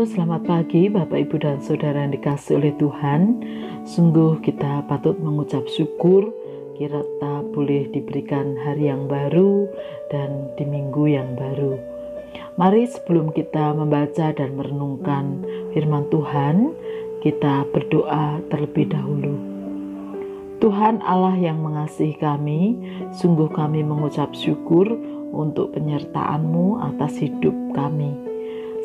Selamat pagi Bapak Ibu dan Saudara yang dikasihi oleh Tuhan. Sungguh kita patut mengucap syukur kita boleh diberikan hari yang baru dan di minggu yang baru. Mari sebelum kita membaca dan merenungkan firman Tuhan, kita berdoa terlebih dahulu. Tuhan Allah yang mengasihi kami, sungguh kami mengucap syukur untuk penyertaan-Mu atas hidup kami.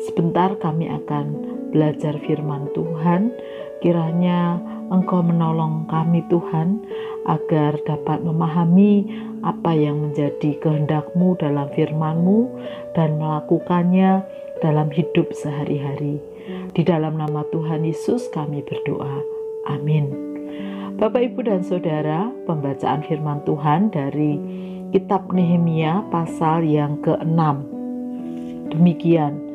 Sebentar kami akan belajar firman Tuhan, kiranya Engkau menolong kami Tuhan, agar dapat memahami apa yang menjadi kehendak-Mu dalam firman-Mu dan melakukannya dalam hidup sehari-hari. Di dalam nama Tuhan Yesus kami berdoa. Amin. Bapak, Ibu, dan Saudara, pembacaan firman Tuhan dari Kitab Nehemia pasal yang ke-6. Demikian.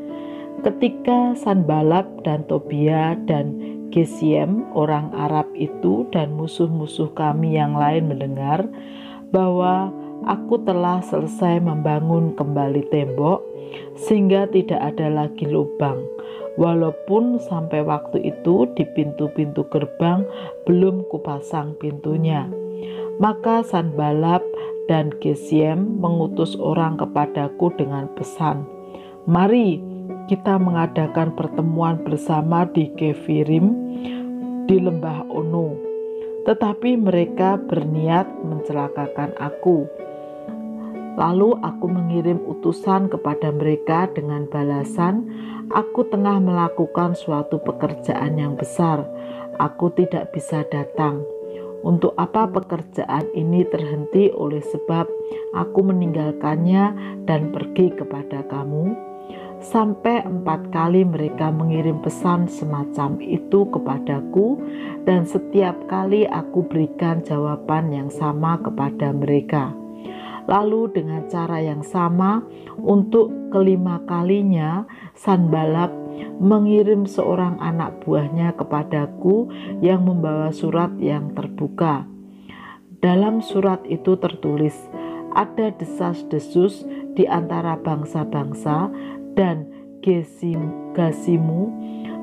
Ketika Sanballat dan Tobia dan Gesem orang Arab itu dan musuh-musuh kami yang lain mendengar bahwa aku telah selesai membangun kembali tembok sehingga tidak ada lagi lubang, walaupun sampai waktu itu di pintu-pintu gerbang belum kupasang pintunya. Maka Sanballat dan Gesem mengutus orang kepadaku dengan pesan, "Mari kita mengadakan pertemuan bersama di Kefirim di lembah Ono." Tetapi mereka berniat mencelakakan aku. Lalu aku mengirim utusan kepada mereka dengan balasan, "Aku tengah melakukan suatu pekerjaan yang besar. Aku tidak bisa datang. Untuk apa pekerjaan ini terhenti oleh sebab aku meninggalkannya dan pergi kepada kamu?" Sampai 4 kali mereka mengirim pesan semacam itu kepadaku, dan setiap kali aku berikan jawaban yang sama kepada mereka. Lalu dengan cara yang sama, untuk kelima kalinya Sanballat mengirim seorang anak buahnya kepadaku yang membawa surat yang terbuka. Dalam surat itu tertulis, ada desas-desus di antara bangsa-bangsa, dan Gasimu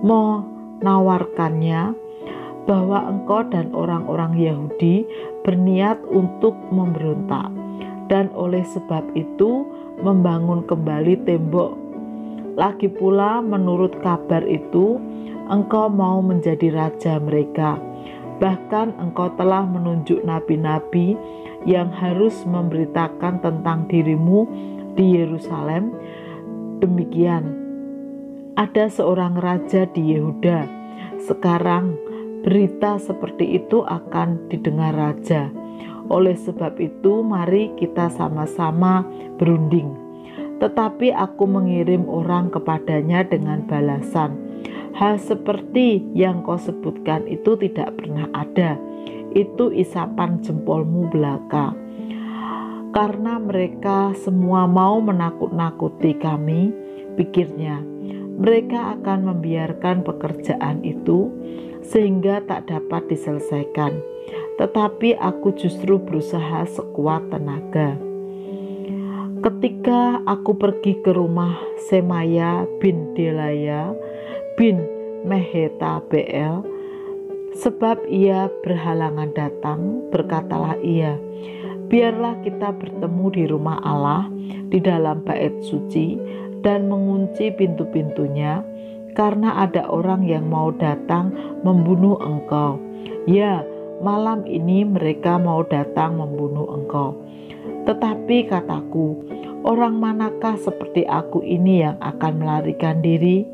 menawarkannya bahwa engkau dan orang-orang Yahudi berniat untuk memberontak, dan oleh sebab itu membangun kembali tembok. Lagi pula menurut kabar itu, engkau mau menjadi raja mereka. Bahkan engkau telah menunjuk nabi-nabi yang harus memberitakan tentang dirimu di Yerusalem. Demikian, ada seorang raja di Yehuda. Sekarang berita seperti itu akan didengar raja. Oleh sebab itu, mari kita sama-sama berunding. Tetapi aku mengirim orang kepadanya dengan balasan, hal seperti yang kau sebutkan itu tidak pernah ada. Itu isapan jempolmu belaka. Karena mereka semua mau menakut-nakuti kami, pikirnya, mereka akan membiarkan pekerjaan itu sehingga tak dapat diselesaikan. Tetapi aku justru berusaha sekuat tenaga. Ketika aku pergi ke rumah Semaya bin Delaya bin Mehetabeel, sebab ia berhalangan datang, berkatalah ia, "Biarlah kita bertemu di rumah Allah di dalam bait suci dan mengunci pintu-pintunya, karena ada orang yang mau datang membunuh engkau. Ya, malam ini mereka mau datang membunuh engkau." Tetapi kataku, orang manakah seperti aku ini yang akan melarikan diri?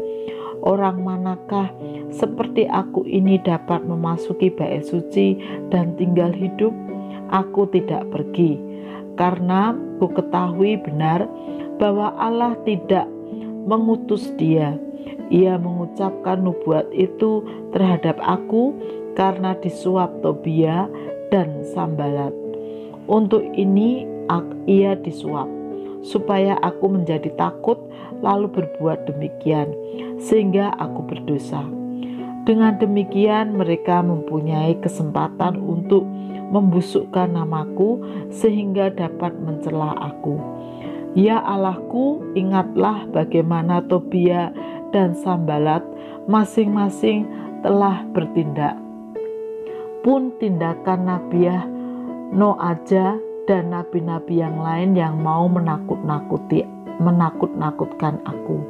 Orang manakah seperti aku ini dapat memasuki bait suci dan tinggal hidup? Aku tidak pergi, karena ku ketahui benar bahwa Allah tidak mengutus dia. Ia mengucapkan nubuat itu terhadap aku karena disuap Tobia dan Sanballat. Untuk ini ia disuap, supaya aku menjadi takut lalu berbuat demikian, sehingga aku berdosa. Dengan demikian mereka mempunyai kesempatan untuk membusukkan namaku sehingga dapat mencela aku. Ya Allahku, ingatlah bagaimana Tobia dan Sanballat masing-masing telah bertindak. Pun tindakan Nabiah Noaja dan nabi-nabi yang lain yang mau menakut-nakutkan aku.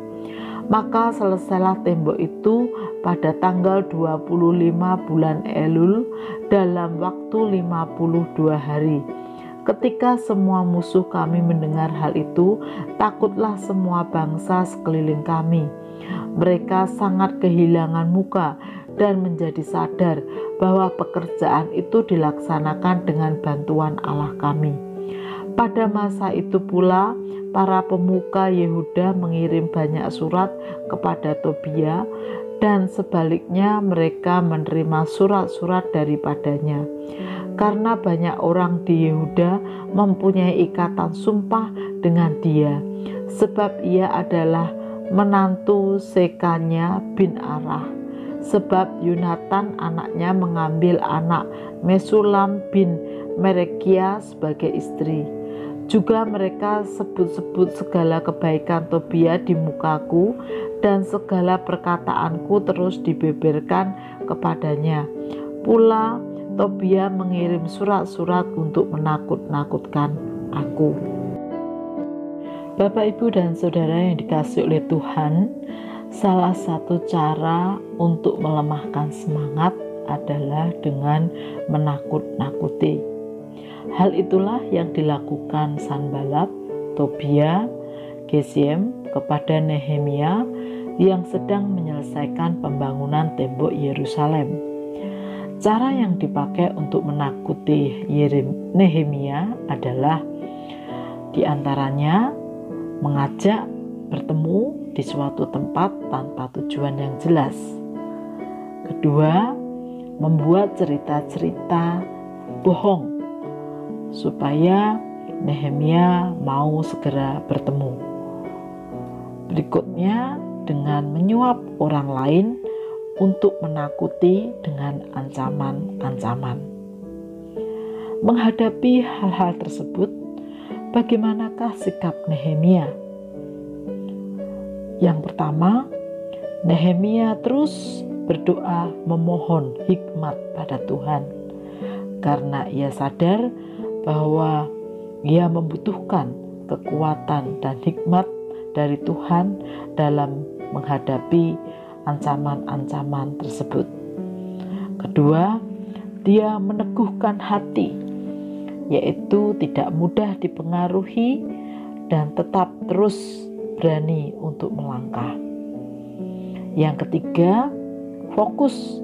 Maka selesailah tembok itu pada tanggal 25 bulan Elul dalam waktu 52 hari. Ketika semua musuh kami mendengar hal itu, takutlah semua bangsa sekeliling kami. Mereka sangat kehilangan muka dan menjadi sadar bahwa pekerjaan itu dilaksanakan dengan bantuan Allah kami. Pada masa itu pula, para pemuka Yehuda mengirim banyak surat kepada Tobia, dan sebaliknya mereka menerima surat-surat daripadanya. Karena banyak orang di Yehuda mempunyai ikatan sumpah dengan dia, sebab ia adalah menantu Sekanya bin Arah. Sebab Yonatan anaknya mengambil anak Mesulam bin Merekia sebagai istri. Juga mereka sebut-sebut segala kebaikan Tobia di mukaku, dan segala perkataanku terus dibeberkan kepadanya. Pula Tobia mengirim surat-surat untuk menakut-nakutkan aku. Bapak, Ibu, dan Saudara yang dikasihi oleh Tuhan, salah satu cara untuk melemahkan semangat adalah dengan menakut-nakuti. Hal itulah yang dilakukan Sanballat, Tobia, Gesem kepada Nehemia yang sedang menyelesaikan pembangunan tembok Yerusalem. Cara yang dipakai untuk menakuti Nehemia adalah diantaranya mengajak bertemu di suatu tempat tanpa tujuan yang jelas. Kedua, membuat cerita-cerita bohong supaya Nehemia mau segera bertemu. Berikutnya, dengan menyuap orang lain untuk menakuti dengan ancaman-ancaman. Menghadapi hal-hal tersebut, bagaimanakah sikap Nehemia? Yang pertama, Nehemia terus berdoa memohon hikmat pada Tuhan, karena ia sadar bahwa ia membutuhkan kekuatan dan hikmat dari Tuhan dalam menghadapi ancaman-ancaman tersebut. Kedua, dia meneguhkan hati, yaitu tidak mudah dipengaruhi dan tetap terus berani untuk melangkah. Yang ketiga, fokus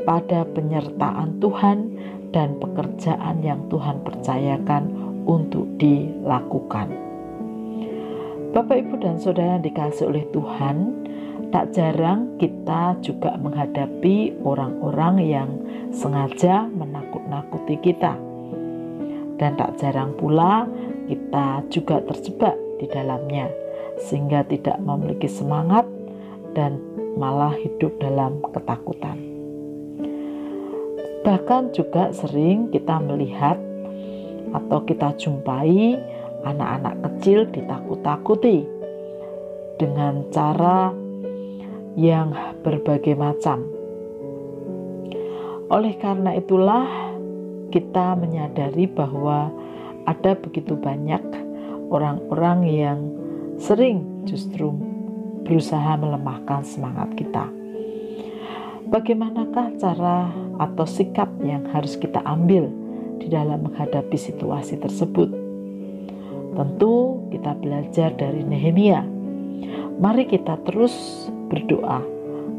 pada penyertaan Tuhan dan pekerjaan yang Tuhan percayakan untuk dilakukan. Bapak, Ibu, dan Saudara yang dikasihi oleh Tuhan, tak jarang kita juga menghadapi orang-orang yang sengaja menakut-nakuti kita. Dan tak jarang pula kita juga terjebak di dalamnya, sehingga tidak memiliki semangat dan malah hidup dalam ketakutan. Bahkan juga sering kita melihat atau kita jumpai anak-anak kecil ditakut-takuti dengan cara yang berbagai macam. Oleh karena itulah kita menyadari bahwa ada begitu banyak orang-orang yang sering justru berusaha melemahkan semangat kita. Bagaimanakah cara atau sikap yang harus kita ambil di dalam menghadapi situasi tersebut? Tentu kita belajar dari Nehemia. Mari kita terus berdoa,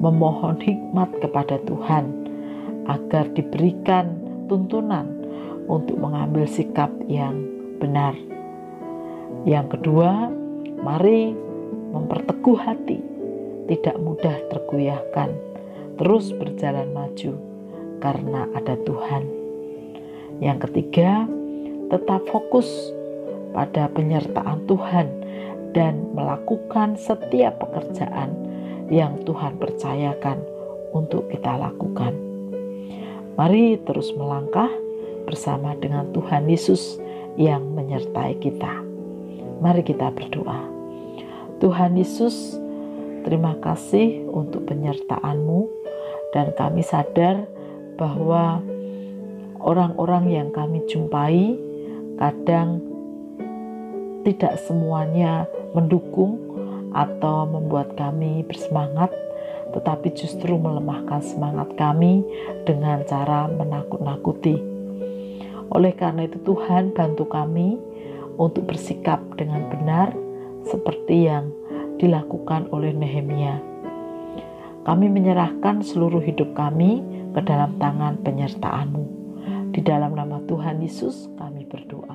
memohon hikmat kepada Tuhan agar diberikan tuntunan untuk mengambil sikap yang benar. Yang kedua, mari memperteguh hati, tidak mudah tergoyahkan, terus berjalan maju karena ada Tuhan. Yang ketiga, tetap fokus pada penyertaan Tuhan dan melakukan setiap pekerjaan yang Tuhan percayakan untuk kita lakukan. Mari terus melangkah bersama dengan Tuhan Yesus yang menyertai kita. Mari kita berdoa. Tuhan Yesus, terima kasih untuk penyertaan-Mu, dan kami sadar bahwa orang-orang yang kami jumpai kadang tidak semuanya mendukung atau membuat kami bersemangat, tetapi justru melemahkan semangat kami dengan cara menakut-nakuti. Oleh karena itu Tuhan, bantu kami untuk bersikap dengan benar seperti yang dilakukan oleh Nehemia. Kami menyerahkan seluruh hidup kami ke dalam tangan penyertaan-Mu. Di dalam nama Tuhan Yesus kami berdoa.